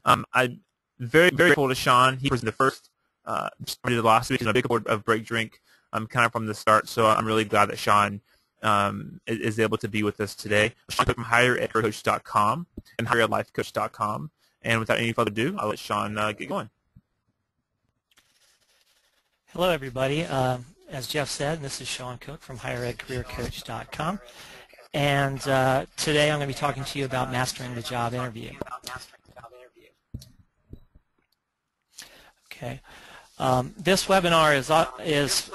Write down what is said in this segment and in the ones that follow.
I'm very grateful to Sean. He was the first started last week, and a big support of Break Drink kind of from the start. So I'm really glad that Sean is able to be with us today. Sean from HigherEdCoach.com and HigherEdLifeCoach.com. And without any further ado, I'll let Sean get going. Hello, everybody. As Jeff said, this is Sean Cook from HigherEdCareerCoach.com. And today I'm going to be talking to you about mastering the job interview. Okay. This webinar is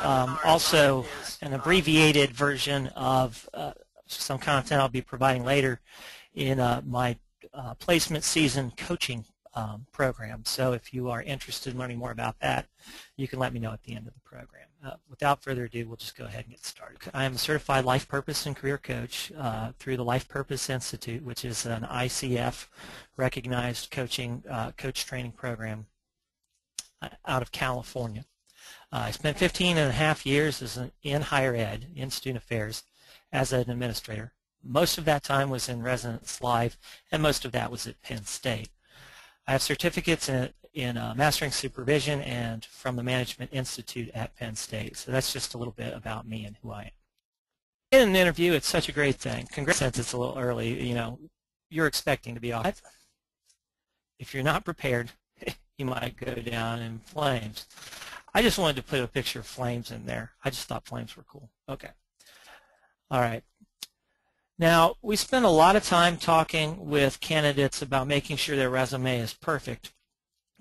also an abbreviated version of some content I'll be providing later in my placement season coaching program. So if you are interested in learning more about that, you can let me know at the end of the program. Without further ado, we'll just go ahead and get started. I am a certified life purpose and career coach through the Life Purpose Institute, which is an ICF recognized coach training program out of California. I spent 15.5 years in higher ed, in student affairs, as an administrator. Most of that time was in Residence Live, and most of that was at Penn State. I have certificates in Mastering Supervision and from the Management Institute at Penn State. So that's just a little bit about me and who I am. In an interview, it's such a great thing. Congrats, since it's a little early, you know, you're expecting to be off. If you're not prepared, you might go down in flames. I just wanted to put a picture of flames in there. I just thought flames were cool. Okay. All right. Now, we spend a lot of time talking with candidates about making sure their resume is perfect.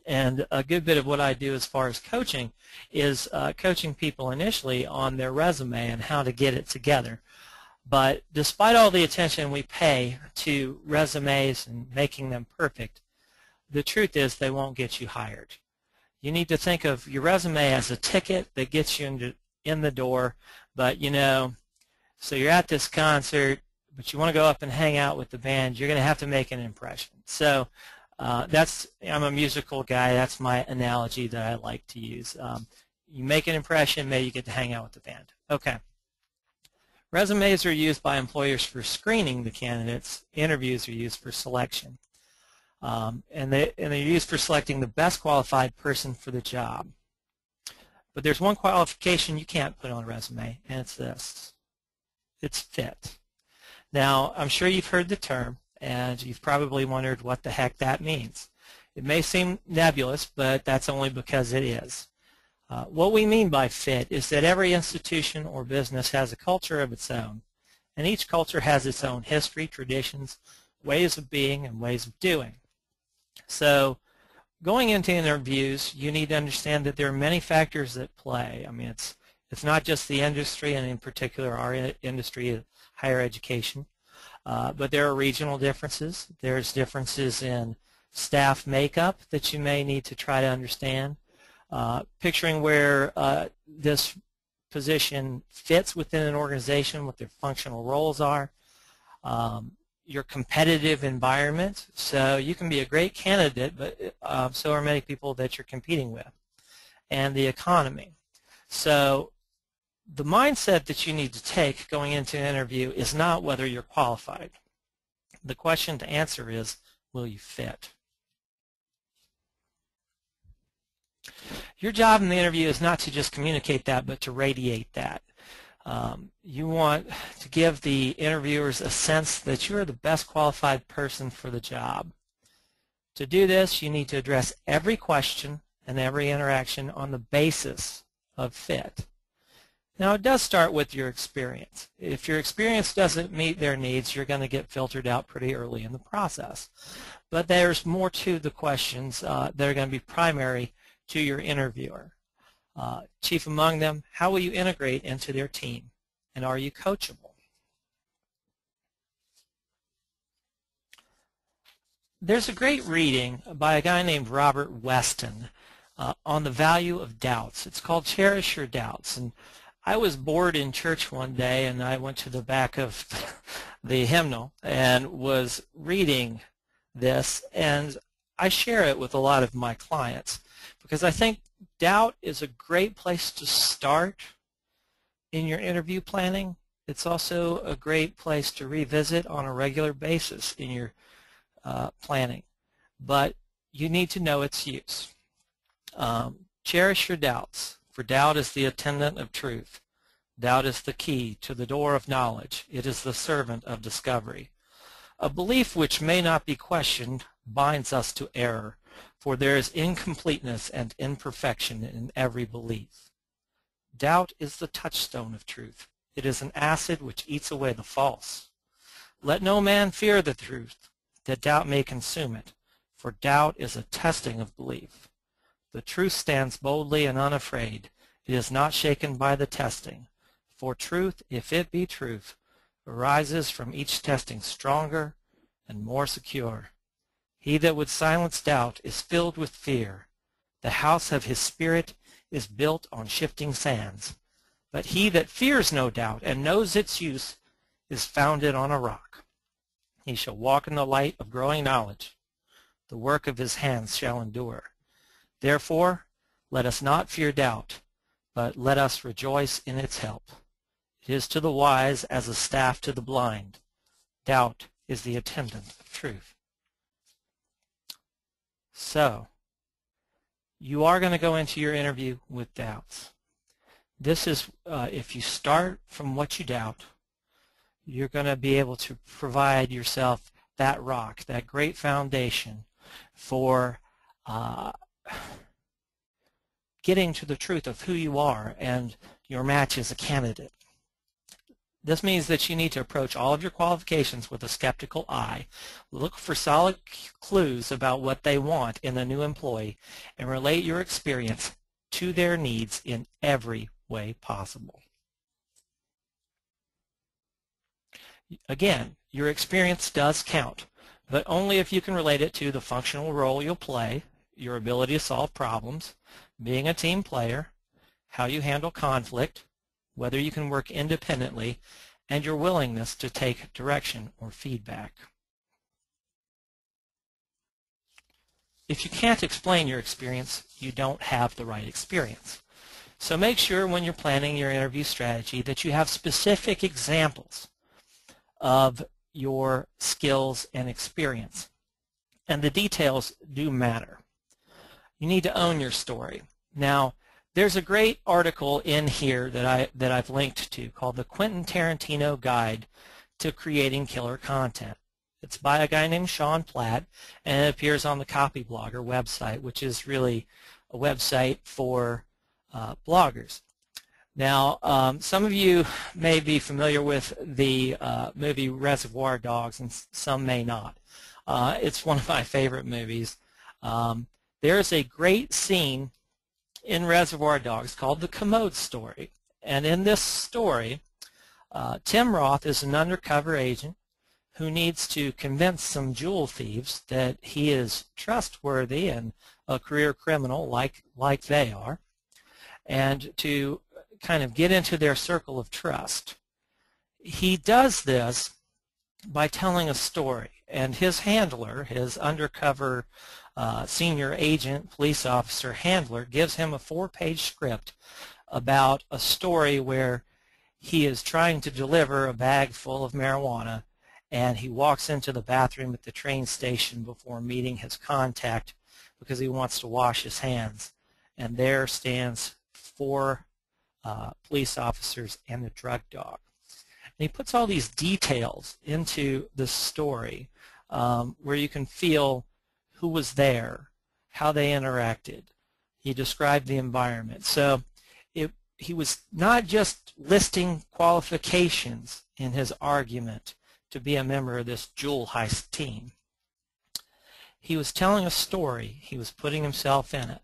And a good bit of what I do as far as coaching is coaching people initially on their resume and how to get it together. But despite all the attention we pay to resumes and making them perfect, the truth is they won't get you hired. You need to think of your resume as a ticket that gets you in the door. But, you know, so you're at this concert, but you want to go up and hang out with the band, you're going to have to make an impression. So I'm a musical guy. That's my analogy that I like to use. You make an impression, maybe you get to hang out with the band. Okay. Resumes are used by employers for screening the candidates. Interviews are used for selection. And they're used for selecting the best qualified person for the job. But there's one qualification you can't put on a resume, and it's this. It's fit. Now, I'm sure you've heard the term, and you've probably wondered what the heck that means. It may seem nebulous, but that's only because it is. What we mean by fit is that every institution or business has a culture of its own, and each culture has its own history, traditions, ways of being, and ways of doing. So going into interviews, you need to understand that there are many factors that play. I mean, it's not just the industry, and in particular our industry, higher education, but there are regional differences. There's differences in staff makeup that you may need to try to understand. Picturing where this position fits within an organization, what their functional roles are. Your competitive environment. So you can be a great candidate, but so are many people that you're competing with. And the economy. So the mindset that you need to take going into an interview is not whether you're qualified. The question to answer is, will you fit? Your job in the interview is not to just communicate that, but to radiate that. You want to give the interviewers a sense that you're the best qualified person for the job. To do this, you need to address every question and every interaction on the basis of fit. Now, it does start with your experience. If your experience doesn't meet their needs, you're going to get filtered out pretty early in the process. But there's more to the questions that are going to be primary to your interviewer. Chief among them, how will you integrate into their team? And are you coachable? There's a great reading by a guy named Robert Weston on the value of doubts. It's called Cherish Your Doubts. And I was bored in church one day, and I went to the back of the hymnal and was reading this, and I share it with a lot of my clients because I think doubt is a great place to start in your interview planning. It's also a great place to revisit on a regular basis in your planning. But you need to know its use. Cherish your doubts, for doubt is the attendant of truth. Doubt is the key to the door of knowledge. It is the servant of discovery. A belief which may not be questioned binds us to error, for there is incompleteness and imperfection in every belief. Doubt is the touchstone of truth. It is an acid which eats away the false. Let no man fear the truth, that doubt may consume it, for doubt is a testing of belief. The truth stands boldly and unafraid. It is not shaken by the testing. For truth, if it be truth, arises from each testing stronger and more secure. He that would silence doubt is filled with fear. The house of his spirit is built on shifting sands. But he that fears no doubt and knows its use is founded on a rock. He shall walk in the light of growing knowledge. The work of his hands shall endure. Therefore, let us not fear doubt, but let us rejoice in its help. It is to the wise as a staff to the blind. Doubt is the attendant of truth. So, you are going to go into your interview with doubts. This is, if you start from what you doubt, you're going to be able to provide yourself that rock, that great foundation for getting to the truth of who you are and your match as a candidate. This means that you need to approach all of your qualifications with a skeptical eye. Look for solid clues about what they want in a new employee and relate your experience to their needs in every way possible. Again, your experience does count, but only if you can relate it to the functional role you'll play, your ability to solve problems, being a team player, how you handle conflict, whether you can work independently, and your willingness to take direction or feedback. If you can't explain your experience, you don't have the right experience. So make sure when you're planning your interview strategy that you have specific examples of your skills and experience. And the details do matter. You need to own your story. Now, there's a great article in here that I've linked to called the Quentin Tarantino Guide to Creating Killer Content. It's by a guy named Sean Platt, and it appears on the Copyblogger website, which is really a website for bloggers. Now, some of you may be familiar with the movie Reservoir Dogs, and some may not. It's one of my favorite movies. There's a great scene in Reservoir Dogs called The Commode Story. And in this story, Tim Roth is an undercover agent who needs to convince some jewel thieves that he is trustworthy and a career criminal like they are, and to kind of get into their circle of trust. He does this by telling a story, and his handler, his undercover senior agent, police officer handler, gives him a 4-page script about a story where he is trying to deliver a bag full of marijuana, and he walks into the bathroom at the train station before meeting his contact because he wants to wash his hands. And there stands 4 police officers and the drug dog. And he puts all these details into the story where you can feel who was there, how they interacted. He described the environment. So he was not just listing qualifications in his argument to be a member of this jewel heist team. He was telling a story. He was putting himself in it.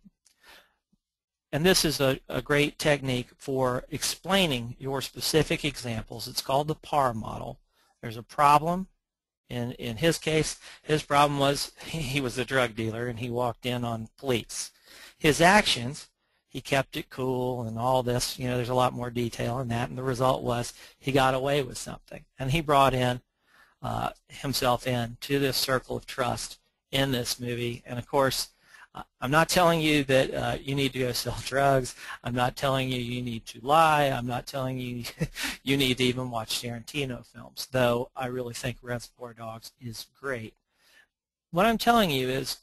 And this is a great technique for explaining your specific examples. It's called the PAR model. There's a problem. In his case, his problem was he was a drug dealer and he walked in on police. His actions, he kept it cool and all this, there's a lot more detail in that, and the result was he got away with something. And he brought in himself in to this circle of trust in this movie. And of course, I'm not telling you that you need to go sell drugs. I'm not telling you you need to lie. I'm not telling you you need to even watch Tarantino films, though I really think Reservoir Dogs is great. What I'm telling you is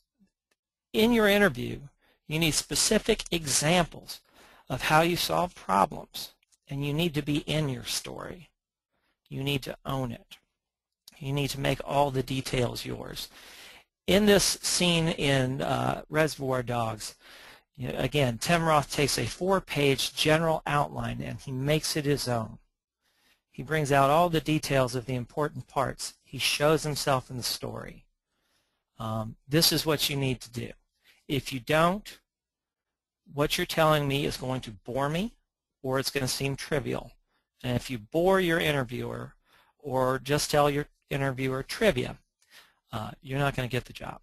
in your interview, you need specific examples of how you solve problems, and you need to be in your story. You need to own it. You need to make all the details yours. In this scene in Reservoir Dogs, again, Tim Roth takes a 4-page general outline and he makes it his own. He brings out all the details of the important parts. He shows himself in the story. This is what you need to do. If you don't, what you're telling me is going to bore me, or it's going to seem trivial. And if you bore your interviewer, or just tell your interviewer trivia, you're not going to get the job.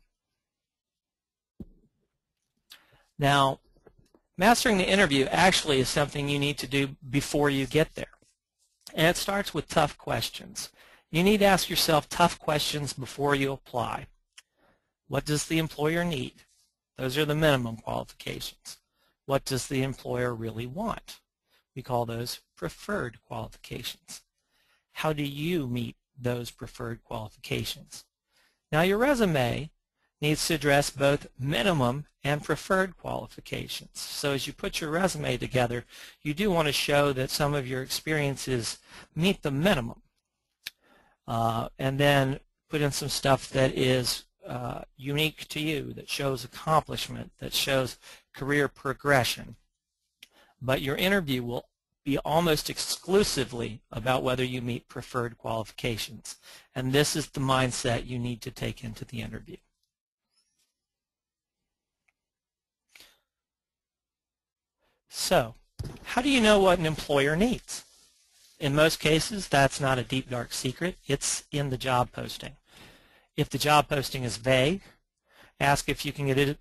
Now, mastering the interview actually is something you need to do before you get there. And it starts with tough questions. You need to ask yourself tough questions before you apply. What does the employer need? Those are the minimum qualifications. What does the employer really want? We call those preferred qualifications. How do you meet those preferred qualifications? Now, your resume needs to address both minimum and preferred qualifications. So as you put your resume together, you do want to show that some of your experiences meet the minimum. And then put in some stuff that is unique to you, that shows accomplishment, that shows career progression. But your interview will be almost exclusively about whether you meet preferred qualifications. And this is the mindset you need to take into the interview. So, how do you know what an employer needs? In most cases, that's not a deep, dark secret. It's in the job posting. If the job posting is vague, ask if you can get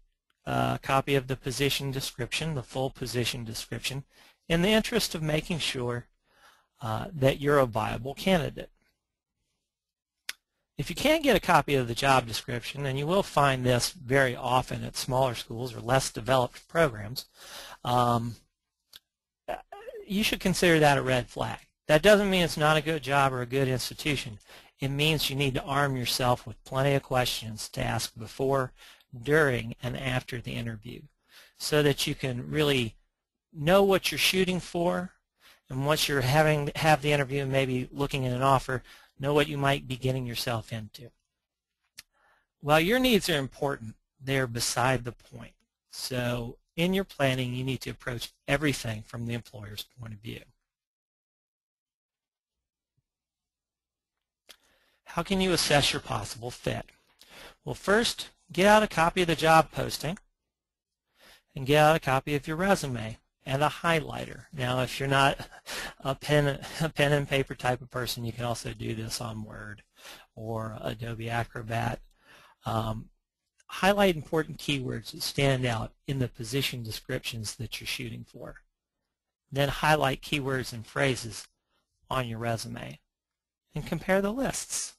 a copy of the position description, the full position description, in the interest of making sure that you're a viable candidate. If you can't get a copy of the job description, and you will find this very often at smaller schools or less developed programs, you should consider that a red flag. That doesn't mean it's not a good job or a good institution. It means you need to arm yourself with plenty of questions to ask before, during, and after the interview so that you can really know what you're shooting for, and once you're have the interview and maybe looking at an offer, know what you might be getting yourself into. While your needs are important, they're beside the point. So in your planning, you need to approach everything from the employer's point of view. How can you assess your possible fit? Well, first, get out a copy of the job posting and get out a copy of your resume and a highlighter. Now, if you're not a pen and paper type of person, you can also do this on Word or Adobe Acrobat. Highlight important keywords that stand out in the position descriptions that you're shooting for. Then highlight keywords and phrases on your resume and compare the lists.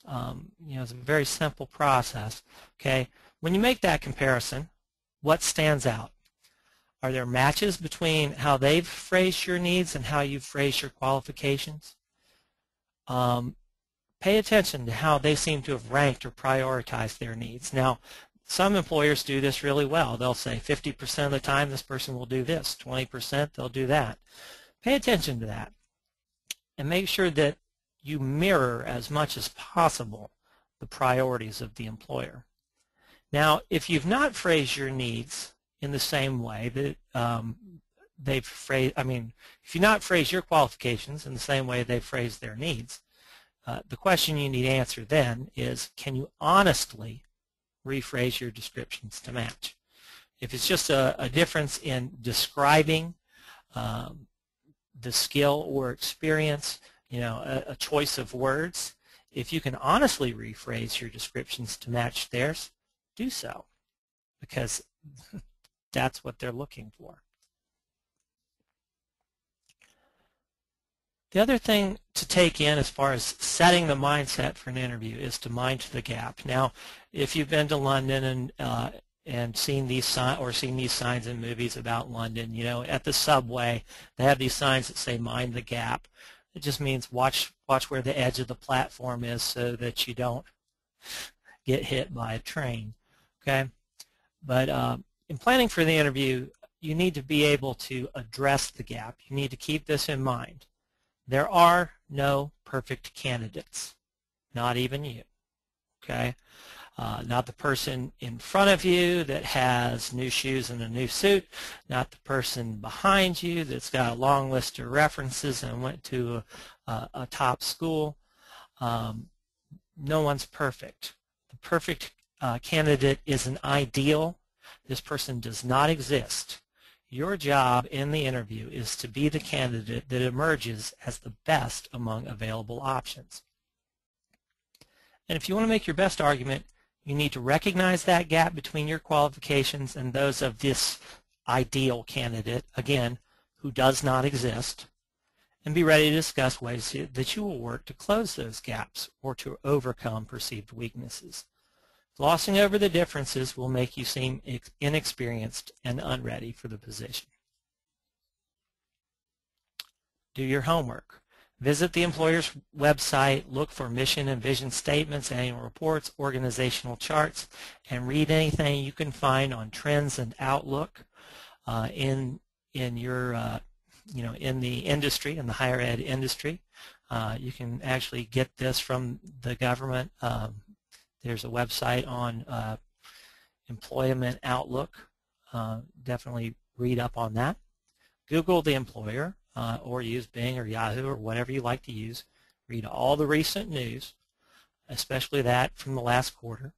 It's a very simple process. Okay, when you make that comparison, what stands out? Are there matches between how they've phrased your needs and how you've phrased your qualifications? Pay attention to how they seem to have ranked or prioritized their needs. Now, some employers do this really well. They'll say 50% of the time this person will do this, 20% they'll do that. Pay attention to that and make sure that you mirror as much as possible the priorities of the employer. Now, if you've not phrased your needs in the same way that they've phrased, if you've not phrased your qualifications in the same way they've phrased their needs, the question you need to answer then is, can you honestly rephrase your descriptions to match? If it's just a difference in describing the skill or experience, a choice of words, if you can honestly rephrase your descriptions to match theirs, do so, because that's what they're looking for. The other thing to take in as far as setting the mindset for an interview is to mind the gap. Now, if you've been to London and seen these signs in movies about London, at the subway they have these signs that say "Mind the gap." It just means watch where the edge of the platform is so that you don't get hit by a train. Okay. But in planning for the interview, you need to be able to address the gap. You need to keep this in mind. There are no perfect candidates, not even you, okay? Not the person in front of you that has new shoes and a new suit, not the person behind you that's got a long list of references and went to a top school. No one's perfect. The perfect candidate is an ideal. This person does not exist. Your job in the interview is to be the candidate that emerges as the best among available options. And if you want to make your best argument, you need to recognize that gap between your qualifications and those of this ideal candidate, again, who does not exist, and be ready to discuss ways that you will work to close those gaps or to overcome perceived weaknesses. Glossing over the differences will make you seem inexperienced and unready for the position. Do your homework. Visit the employer's website, look for mission and vision statements, annual reports, organizational charts, and read anything you can find on trends and outlook in your in the industry, in the higher ed industry. You can actually get this from the government. There's a website on Employment Outlook. Definitely read up on that. Google the employer or use Bing or Yahoo or whatever you like to use. Read all the recent news, especially that from the last quarter.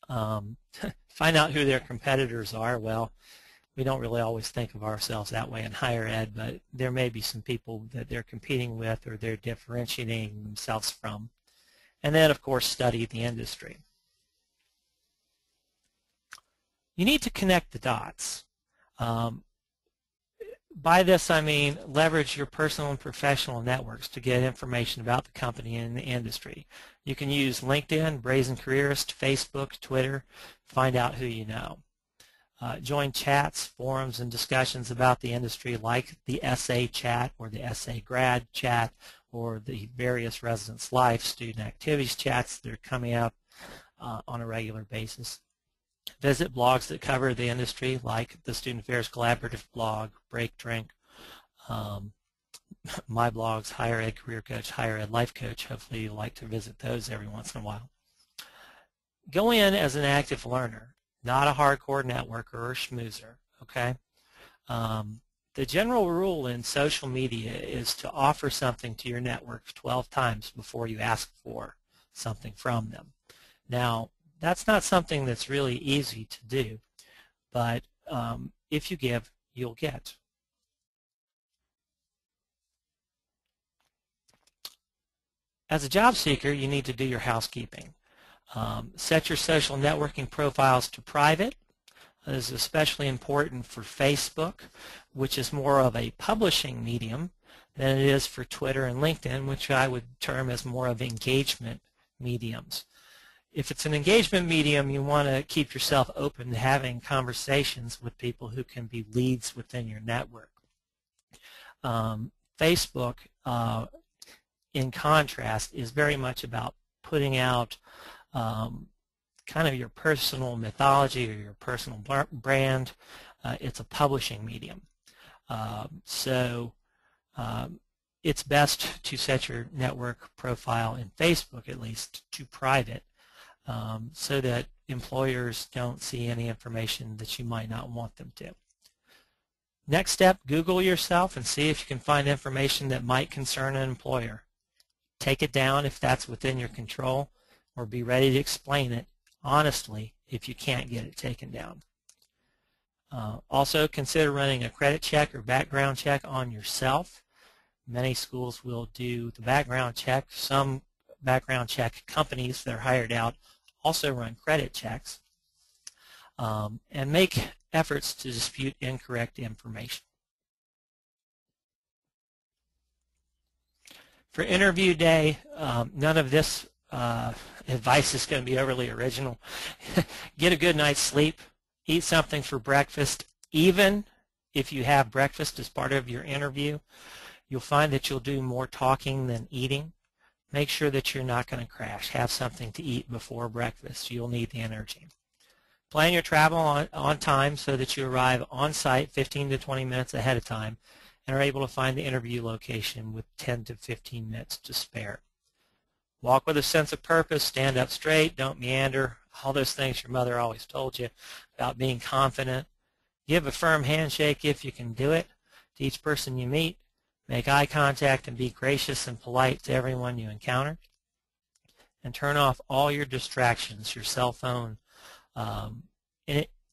Find out who their competitors are. Well, we don't really always think of ourselves that way in higher ed, but there may be some people that they're competing with or they're differentiating themselves from. And then, of course, study the industry. You need to connect the dots. By this, I mean leverage your personal and professional networks to get information about the company and the industry. You can use LinkedIn, Brazen Careerist, Facebook, Twitter, find out who you know. Join chats, forums, and discussions about the industry like the SA chat or the SA grad chat or the various residence life student activities chats that are coming up on a regular basis. Visit blogs that cover the industry like the Student Affairs Collaborative blog, Break Drink, my blogs, Higher Ed Career Coach, Higher Ed Life Coach. Hopefully you like to visit those every once in a while. Go in as an active learner, not a hardcore networker or schmoozer, okay? The general rule in social media is to offer something to your network 12 times before you ask for something from them. Now, that's not something that's really easy to do, but if you give, you'll get. As a job seeker, you need to do your housekeeping. Set your social networking profiles to private. This is especially important for Facebook, which is more of a publishing medium than it is for Twitter and LinkedIn, which I would term as more of engagement mediums. If it's an engagement medium, you want to keep yourself open to having conversations with people who can be leads within your network. Facebook, in contrast, is very much about putting out kind of your personal mythology or your personal brand. It's a publishing medium. It's best to set your network profile in Facebook, at least, to private, so that employers don't see any information that you might not want them to. Next step, Google yourself and see if you can find information that might concern an employer. Take it down if that's within your control, or be ready to explain it honestly if you can't get it taken down. Also, consider running a credit check or background check on yourself. Many schools will do the background check. Some background check companies that are hired out also run credit checks, and make efforts to dispute incorrect information. For interview day, none of this advice is going to be overly original. Get a good night's sleep. Eat something for breakfast. Even if you have breakfast as part of your interview, you'll find that you'll do more talking than eating. Make sure that you're not going to crash. Have something to eat before breakfast. You'll need the energy. Plan your travel on time so that you arrive on site 15 to 20 minutes ahead of time and are able to find the interview location with 10 to 15 minutes to spare. Walk with a sense of purpose, stand up straight, don't meander, all those things your mother always told you about being confident. Give a firm handshake if you can do it to each person you meet. Make eye contact and be gracious and polite to everyone you encounter. And turn off all your distractions, your cell phone,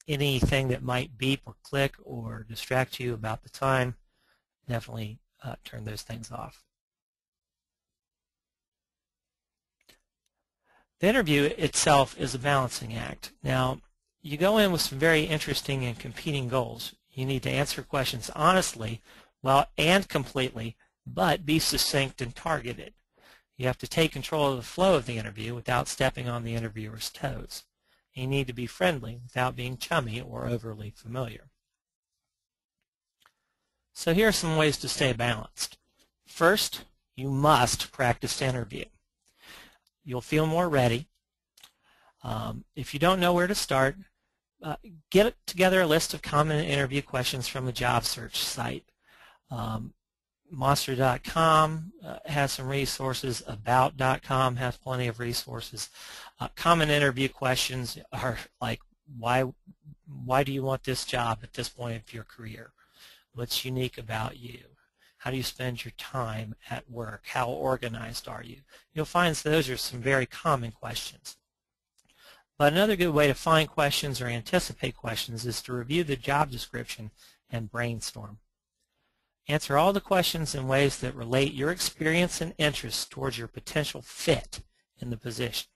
anything that might beep or click or distract you about the time. Definitely turn those things off. The interview itself is a balancing act. Now, you go in with some very interesting and competing goals. You need to answer questions honestly, well, and completely, but be succinct and targeted. You have to take control of the flow of the interview without stepping on the interviewer's toes. You need to be friendly without being chummy or overly familiar. So here are some ways to stay balanced. First, you must practice the interview. You'll feel more ready. If you don't know where to start, get together a list of common interview questions from a job search site. Monster.com has some resources. About.com has plenty of resources. Common interview questions are like, why do you want this job at this point of your career? What's unique about you? How do you spend your time at work? How organized are you? You'll find those are some very common questions. But another good way to find questions or anticipate questions is to review the job description and brainstorm. Answer all the questions in ways that relate your experience and interests towards your potential fit in the position.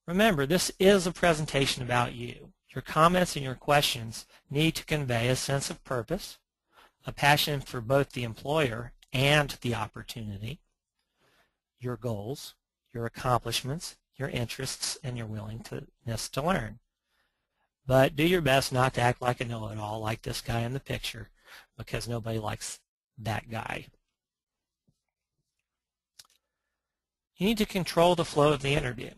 Remember, this is a presentation about you. Your comments and your questions need to convey a sense of purpose, a passion for both the employer and the opportunity, your goals, your accomplishments, your interests, and your willingness to learn. But do your best not to act like a know-it-all like this guy in the picture, because nobody likes that guy. You need to control the flow of the interview.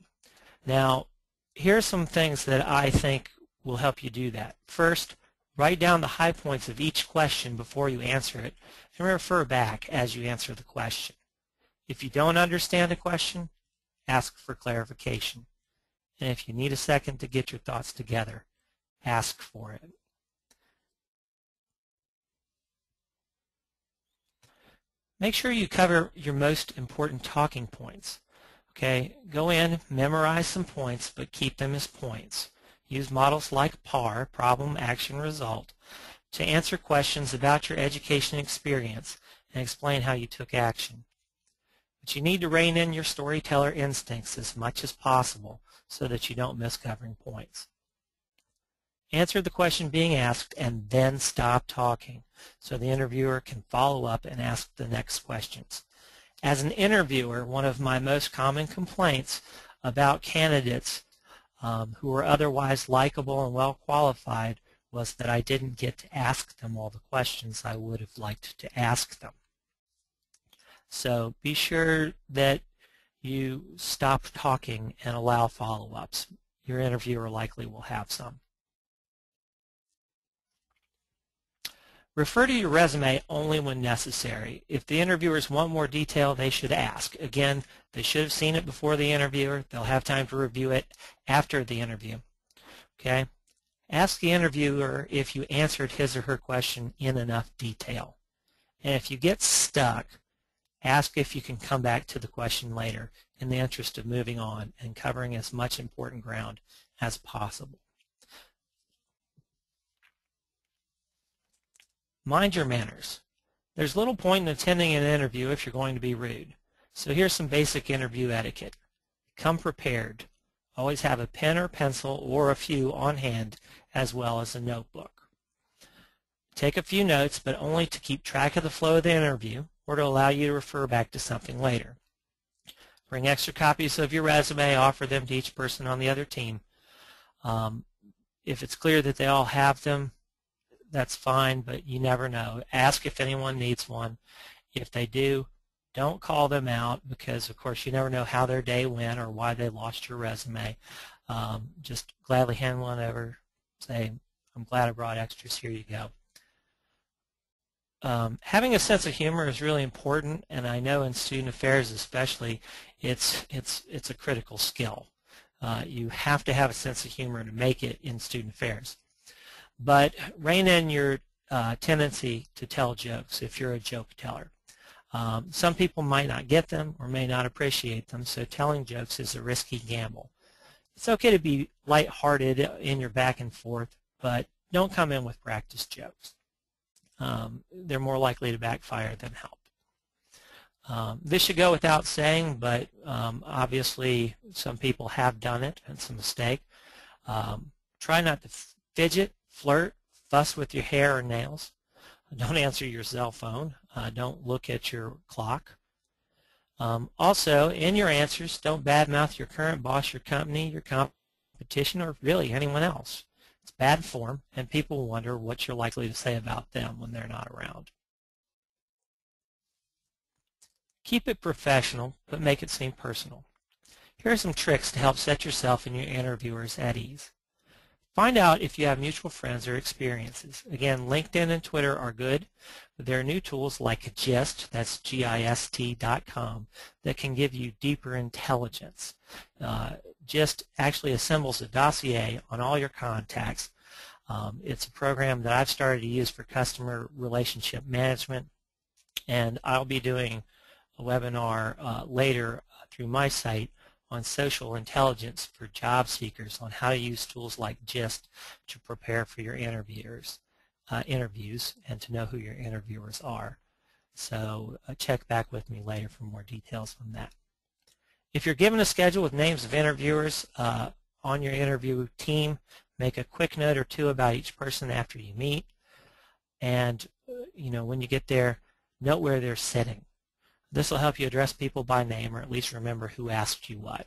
Now, here are some things that I think will help you do that. First, write down the high points of each question before you answer it and refer back as you answer the question. If you don't understand a question, ask for clarification. And if you need a second to get your thoughts together, ask for it. Make sure you cover your most important talking points. Okay, go in, memorize some points, but keep them as points. Use models like PAR, problem, action, result, to answer questions about your education experience and explain how you took action. But you need to rein in your storyteller instincts as much as possible so that you don't miss covering points. Answer the question being asked and then stop talking so the interviewer can follow up and ask the next questions. As an interviewer, one of my most common complaints about candidates who were otherwise likable and well qualified was that I didn't get to ask them all the questions I would have liked to ask them. So be sure that you stop talking and allow follow-ups. Your interviewer likely will have some. Refer to your resume only when necessary. If the interviewers want more detail, they should ask. Again, they should have seen it before the interviewer. They'll have time to review it after the interview. Okay? Ask the interviewer if you answered his or her question in enough detail. And if you get stuck, ask if you can come back to the question later in the interest of moving on and covering as much important ground as possible. Mind your manners. There's little point in attending an interview if you're going to be rude. So here's some basic interview etiquette. Come prepared. Always have a pen or pencil or a few on hand as well as a notebook. Take a few notes, but only to keep track of the flow of the interview or to allow you to refer back to something later. Bring extra copies of your resume, offer them to each person on the other team. If it's clear that they all have them, that's fine, but you never know. Ask if anyone needs one. If they do, don't call them out because, of course, you never know how their day went or why they lost your resume. just gladly hand one over, say, I'm glad I brought extras, here you go. Having a sense of humor is really important, and I know in student affairs especially, it's a critical skill. You have to have a sense of humor to make it in student affairs. But rein in your tendency to tell jokes if you're a joke teller. Some people might not get them or may not appreciate them, so telling jokes is a risky gamble. It's okay to be lighthearted in your back and forth, but don't come in with practice jokes. They're more likely to backfire than help. This should go without saying, but obviously some people have done it, and it's a mistake. Try not to fidget, flirt, fuss with your hair or nails. Don't answer your cell phone. Don't look at your clock. Also, in your answers, don't badmouth your current boss, your company, your competition, or really anyone else. It's bad form, and people wonder what you're likely to say about them when they're not around. Keep it professional, but make it seem personal. Here are some tricks to help set yourself and your interviewers at ease. Find out if you have mutual friends or experiences. Again, LinkedIn and Twitter are good, but there are new tools like GIST, that's GIST.com, that can give you deeper intelligence. GIST actually assembles a dossier on all your contacts. It's a program that I've started to use for customer relationship management, and I'll be doing a webinar later through my site on social intelligence for job seekers, on how to use tools like GIST to prepare for your interviews and to know who your interviewers are. So check back with me later for more details on that. If you're given a schedule with names of interviewers on your interview team, make a quick note or two about each person after you meet. And when you get there, note where they're sitting. This will help you address people by name, or at least remember who asked you what.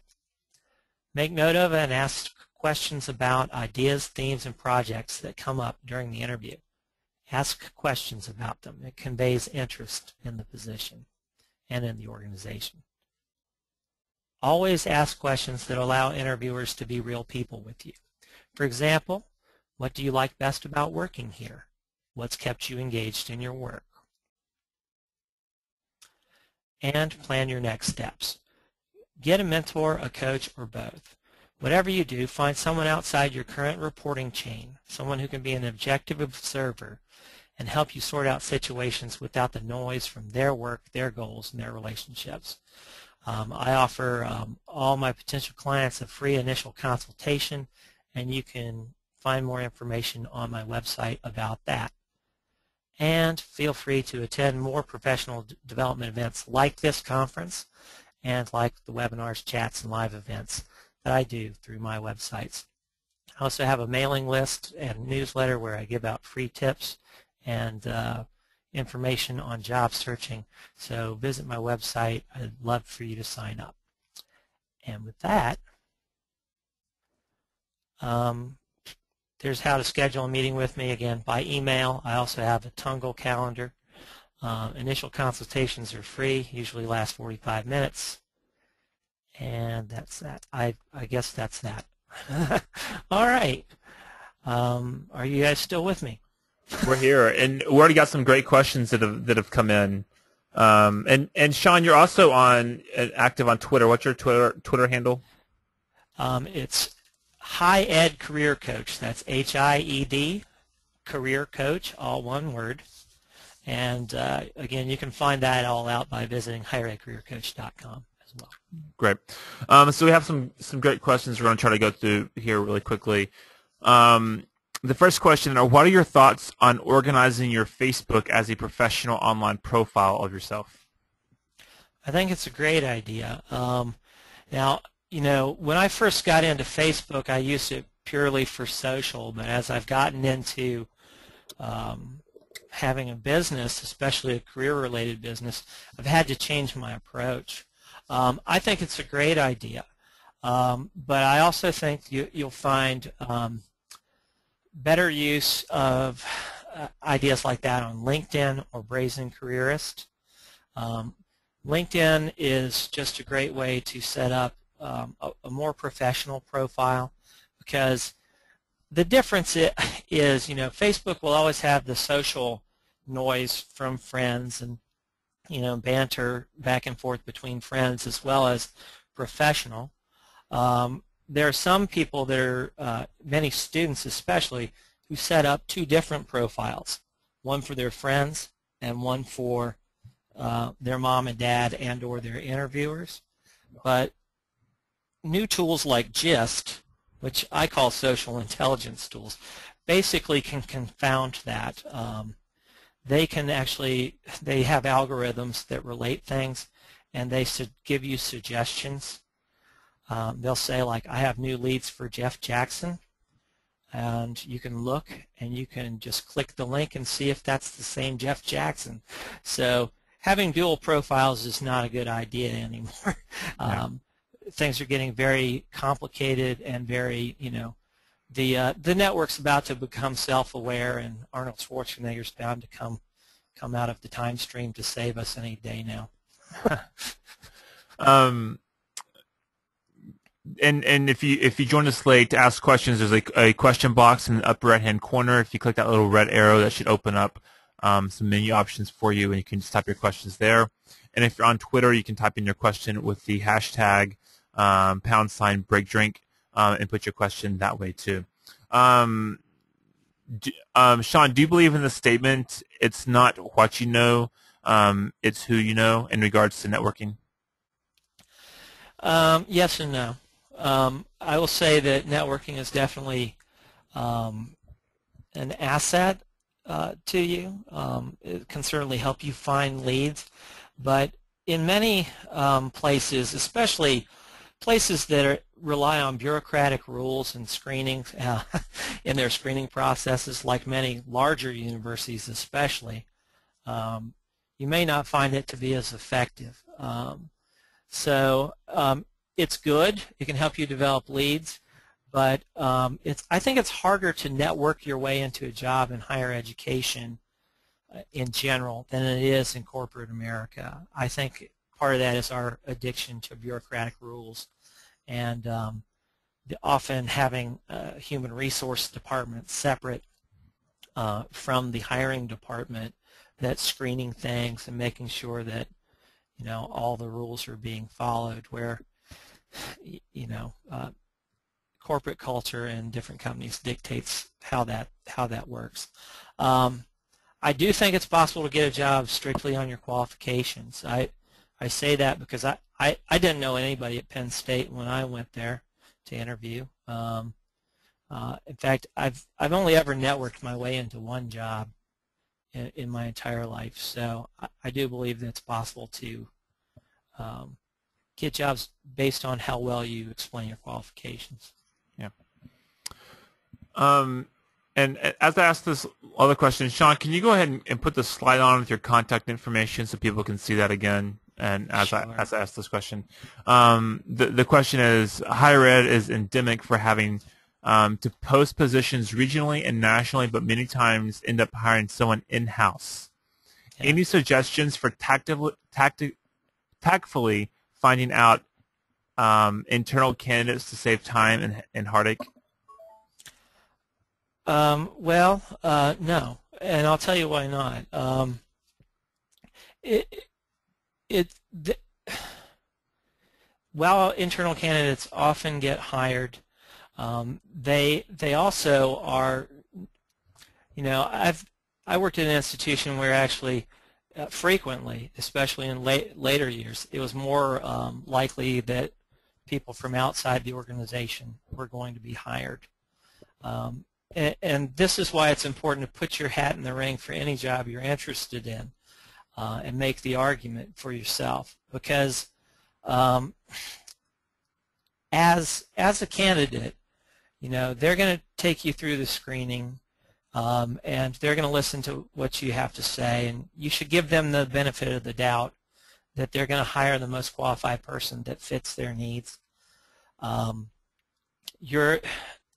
Make note of and ask questions about ideas, themes, and projects that come up during the interview. Ask questions about them. It conveys interest in the position and in the organization. Always ask questions that allow interviewers to be real people with you. For example, what do you like best about working here? What's kept you engaged in your work? And plan your next steps. Get a mentor, a coach, or both. Whatever you do, find someone outside your current reporting chain, someone who can be an objective observer and help you sort out situations without the noise from their work, their goals, and their relationships. I offer all my potential clients a free initial consultation, and you can find more information on my website about that. And feel free to attend more professional development events like this conference and like the webinars, chats, and live events that I do through my websites. I also have a mailing list and newsletter where I give out free tips and information on job searching. So visit my website. I'd love for you to sign up. And with that, there's how to schedule a meeting with me, again, by email. I also have a Tungle calendar. Initial consultations are free, usually last 45 minutes. And that's that. I guess that's that. All right. Are you guys still with me? We're here, and we already got some great questions that have come in. And Sean, you're also active on Twitter. What's your Twitter handle? It's HIED Career Coach. That's HIED Career Coach, all one word. And again, you can find that all out by visiting higheredcareercoach.com as well. Great. So we have some great questions we're going to try to go through here really quickly. The first question: what are your thoughts on organizing your Facebook as a professional online profile of yourself? I think it's a great idea. Now, when I first got into Facebook, I used it purely for social, but as I've gotten into having a business, especially a career-related business, I've had to change my approach. I think it's a great idea, but I also think you'll find better use of ideas like that on LinkedIn or Brazen Careerist. LinkedIn is just a great way to set up a more professional profile, because the difference is, Facebook will always have the social noise from friends and, banter back and forth between friends as well as professional. There are some people that are, many students especially, who set up two different profiles, one for their friends and one for their mom and dad and or their interviewers. But new tools like GIST, which I call social intelligence tools, basically can confound that. They have algorithms that relate things, and they give you suggestions. They'll say, like, I have new leads for Jeff Jackson, and you can look and you can just click the link and see if that's the same Jeff Jackson. So having dual profiles is not a good idea anymore. Yeah. Things are getting very complicated and very, the network's about to become self-aware, and Arnold Schwarzenegger's bound to come out of the time stream to save us any day now. And if you join us late to ask questions, there's a question box in the upper right-hand corner. If you click that little red arrow, that should open up some menu options for you, and you can just type your questions there. And if you're on Twitter, you can type in your question with the hashtag #BreakDrink and put your question that way too. Sean, do you believe in the statement, it's not what you know, it's who you know, in regards to networking? Yes and no. I will say that networking is definitely an asset to you. It can certainly help you find leads, but in many places, especially places that rely on bureaucratic rules and screening in their screening processes, like many larger universities especially, you may not find it to be as effective. So it's good. It can help you develop leads, but I think it's harder to network your way into a job in higher education in general than it is in corporate America. I think part of that is our addiction to bureaucratic rules, and often having a human resource department separate from the hiring department that's screening things and making sure that all the rules are being followed, where corporate culture in different companies dictates how that works. I do think it's possible to get a job strictly on your qualifications. I say that because I didn't know anybody at Penn State when I went there to interview. In fact, I've only ever networked my way into one job in my entire life. So I do believe that it's possible to get jobs based on how well you explain your qualifications. Yeah. And as I ask this other question, Sean, can you go ahead and put the slide on with your contact information so people can see that again? And as I ask this question, the question is, higher ed is endemic for having to post positions regionally and nationally, but many times end up hiring someone in-house. Yeah. Any suggestions for tactfully finding out internal candidates to save time and heartache? Well, no, and I'll tell you why not. While internal candidates often get hired, they also are, I worked in an institution where actually frequently, especially in later years, it was more likely that people from outside the organization were going to be hired. And this is why it's important to put your hat in the ring for any job you're interested in and make the argument for yourself. Because as a candidate, they're going to take you through the screening, and they're going to listen to what you have to say, and you should give them the benefit of the doubt that they're going to hire the most qualified person that fits their needs.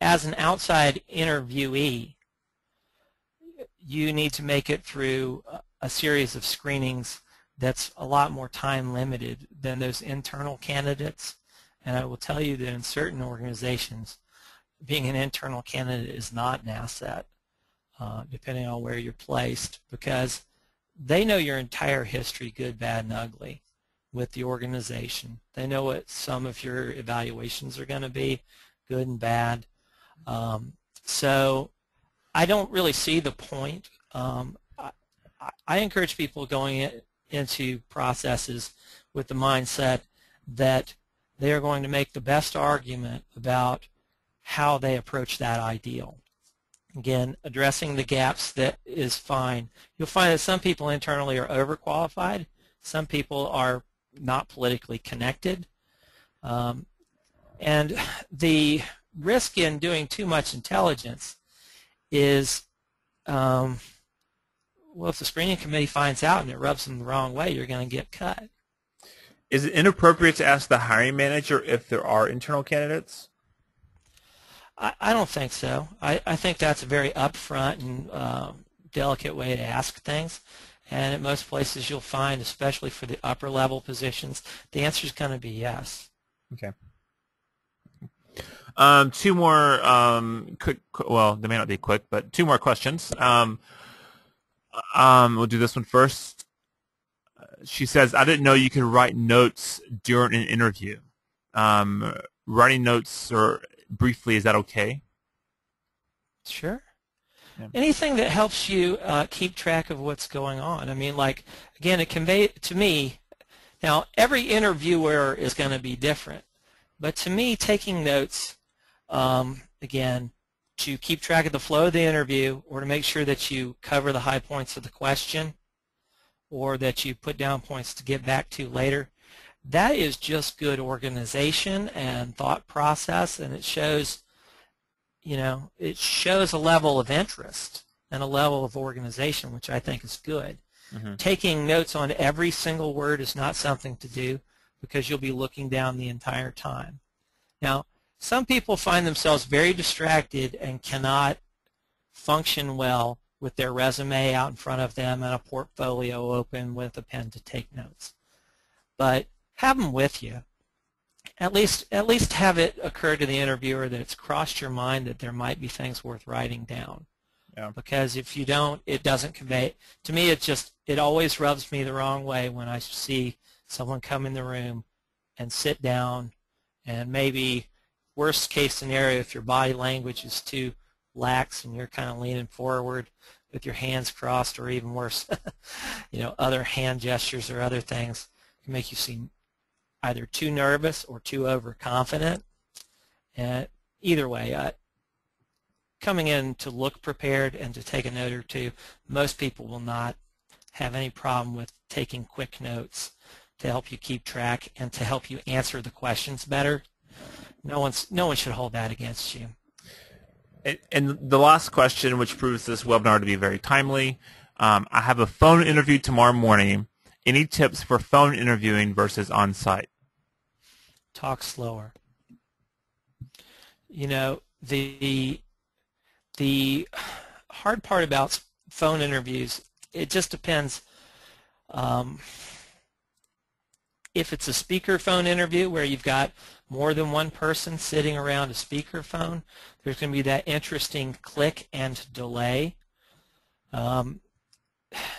As an outside interviewee, you need to make it through a series of screenings that's a lot more time limited than those internal candidates. And I will tell you that in certain organizations, being an internal candidate is not an asset, depending on where you're placed, because they know your entire history, good, bad, and ugly, with the organization. They know what some of your evaluations are going to be, good and bad. So I don't really see the point. I encourage people going into processes with the mindset that they are going to make the best argument about how they approach that ideal. Again, addressing the gaps, that is fine. You'll find that some people internally are overqualified. Some people are not politically connected. And the risk in doing too much intelligence is, well, if the screening committee finds out and it rubs them the wrong way, you're going to get cut. Is it inappropriate to ask the hiring manager if there are internal candidates? I don't think so. I think that's a very upfront and delicate way to ask things. And at most places you'll find, especially for the upper level positions, the answer is going to be yes. Okay. Two more quick, well, they may not be quick, but two more questions. We'll do this one first. She says, I didn't know you could write notes during an interview. Writing notes, or briefly, is that okay? Sure. Yeah. Anything that helps you keep track of what's going on. I mean, like, again, it conveys to me, now every interviewer is going to be different, but to me, taking notes, again, to keep track of the flow of the interview, or to make sure that you cover the high points of the question, or that you put down points to get back to later, that is just good organization and thought process, and it shows, you know, it shows a level of interest and a level of organization, which I think is good. Mm-hmm. Taking notes on every single word is not something to do, because you'll be looking down the entire time. Now, some people find themselves very distracted and cannot function well with their resume out in front of them and a portfolio open with a pen to take notes. But have them with you. At least have it occur to the interviewer that it's crossed your mind that there might be things worth writing down. Yeah. Because if you don't, it doesn't convey. To me, it always rubs me the wrong way when I see someone come in the room and sit down, and maybe worst case scenario, if your body language is too lax and you're kind of leaning forward with your hands crossed, or even worse, you know, other hand gestures or other things can make you seem either too nervous or too overconfident. And either way, coming in to look prepared and to take a note or two, most people will not have any problem with taking quick notes to help you keep track and to help you answer the questions better. No one should hold that against you. And the last question, which proves this webinar to be very timely, I have a phone interview tomorrow morning. Any tips for phone interviewing versus on-site? Talk slower. You know, the hard part about phone interviews, it just depends. If it's a speakerphone interview where you've got more than one person sitting around a speakerphone, there's going to be that interesting click and delay.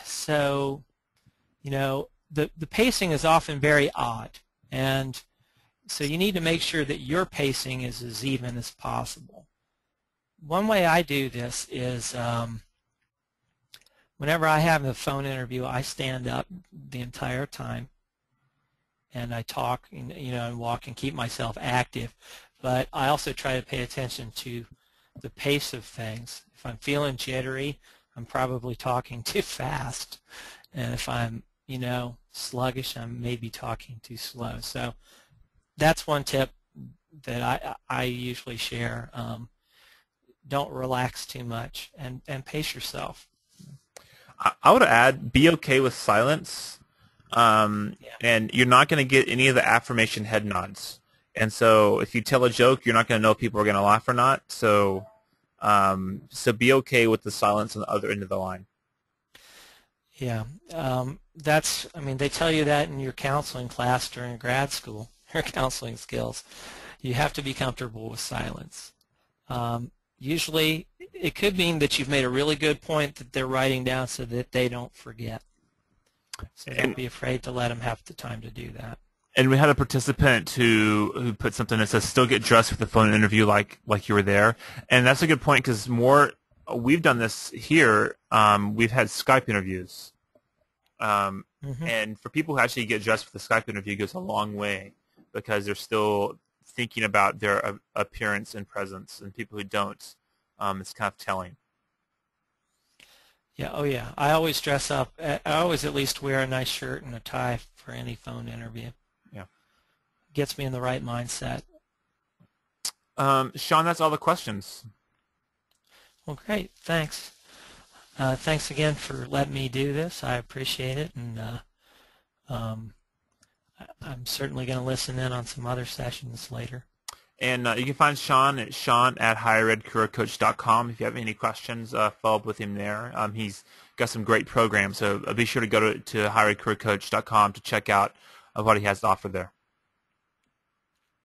So, you know, the pacing is often very odd, and so you need to make sure that your pacing is as even as possible. One way I do this is whenever I have a phone interview, I stand up the entire time, and I talk, you know, and walk and keep myself active. But I also try to pay attention to the pace of things. If I'm feeling jittery, I'm probably talking too fast. And if I'm, you know, sluggish, I'm maybe talking too slow. So that's one tip that I usually share. Don't relax too much, and pace yourself. I would add, be okay with silence. And you're not going to get any of the affirmation head nods. And so if you tell a joke, you're not going to know if people are going to laugh or not. So so be okay with the silence on the other end of the line. Yeah. I mean, they tell you that in your counseling class during grad school. your counseling skills, you have to be comfortable with silence. Usually, it could mean that you've made a really good point that they're writing down so that they don't forget. So don't be afraid to let them have the time to do that. And we had a participant who put something that says, "Still get dressed for the phone interview like you were there," and that's a good point because we've done this here. We've had Skype interviews, and for people who actually get dressed for the Skype interview, it goes a long way because they're still thinking about their appearance and presence, and people who don't, it's kind of telling. Yeah, oh yeah. I always dress up. I always at least wear a nice shirt and a tie for any phone interview. Yeah. Gets me in the right mindset. Sean, that's all the questions. Well, great. Thanks. Thanks again for letting me do this. I appreciate it, and I'm certainly going to listen in on some other sessions later. And you can find Sean at higheredcareercoach.com. If you have any questions, follow up with him there. He's got some great programs, so be sure to go to higheredcareercoach.com to check out what he has to offer there.